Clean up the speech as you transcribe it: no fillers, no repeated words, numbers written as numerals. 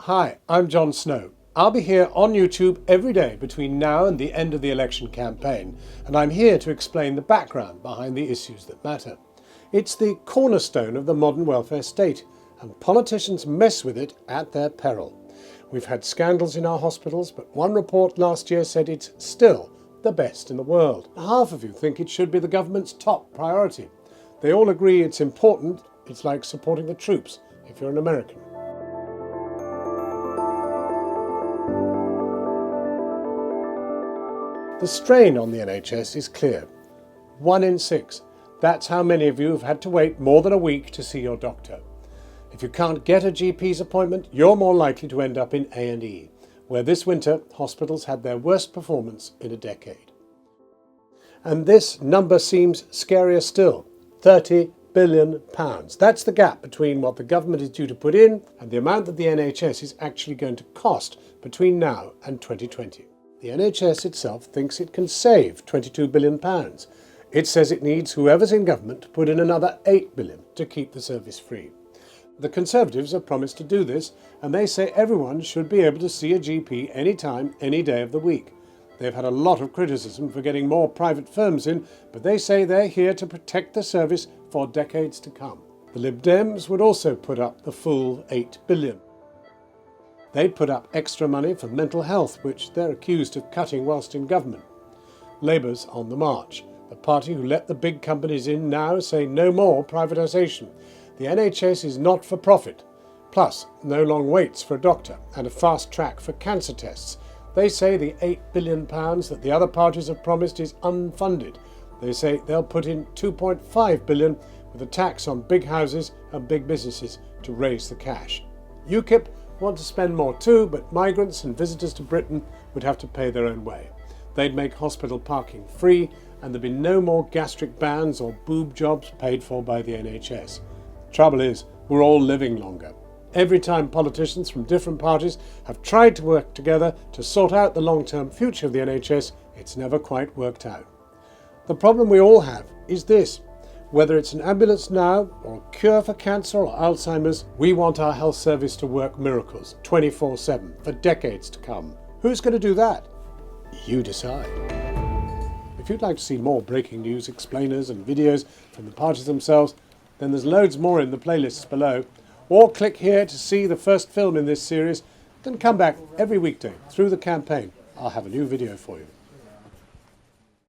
Hi, I'm Jon Snow. I'll be here on YouTube every day between now and the end of the election campaign, and I'm here to explain the background behind the issues that matter. It's the cornerstone of the modern welfare state, and politicians mess with it at their peril. We've had scandals in our hospitals, but one report last year said it's still the best in the world. Half of you think it should be the government's top priority. They all agree it's important. It's like supporting the troops if you're an American. The strain on the NHS is clear. 1 in 6. That's how many of you have had to wait more than a week to see your doctor. If you can't get a GP's appointment, you're more likely to end up in A&E, where this winter hospitals had their worst performance in a decade. And this number seems scarier still. £30 billion. That's the gap between what the government is due to put in and the amount that the NHS is actually going to cost between now and 2020. The NHS itself thinks it can save £22 billion. It says it needs whoever's in government to put in another £8 billion to keep the service free. The Conservatives have promised to do this, and they say everyone should be able to see a GP anytime, any day of the week. They've had a lot of criticism for getting more private firms in, but they say they're here to protect the service for decades to come. The Lib Dems would also put up the full £8 billion. They'd put up extra money for mental health, which they're accused of cutting whilst in government. Labour's on the march. The party who let the big companies in now say no more privatisation. The NHS is not for profit. Plus, no long waits for a doctor and a fast track for cancer tests. They say the £8 billion that the other parties have promised is unfunded. They say they'll put in £2.5 billion with a tax on big houses and big businesses to raise the cash. UKIP want to spend more too, but migrants and visitors to Britain would have to pay their own way. They'd make hospital parking free, and there'd be no more gastric bans or boob jobs paid for by the NHS. Trouble is, we're all living longer. Every time politicians from different parties have tried to work together to sort out the long-term future of the NHS, it's never quite worked out. The problem we all have is this. Whether it's an ambulance now or a cure for cancer or Alzheimer's, we want our health service to work miracles 24/7 for decades to come. Who's going to do that? You decide. If you'd like to see more breaking news explainers and videos from the parties themselves, then there's loads more in the playlists below. Or click here to see the first film in this series, then come back every weekday through the campaign. I'll have a new video for you.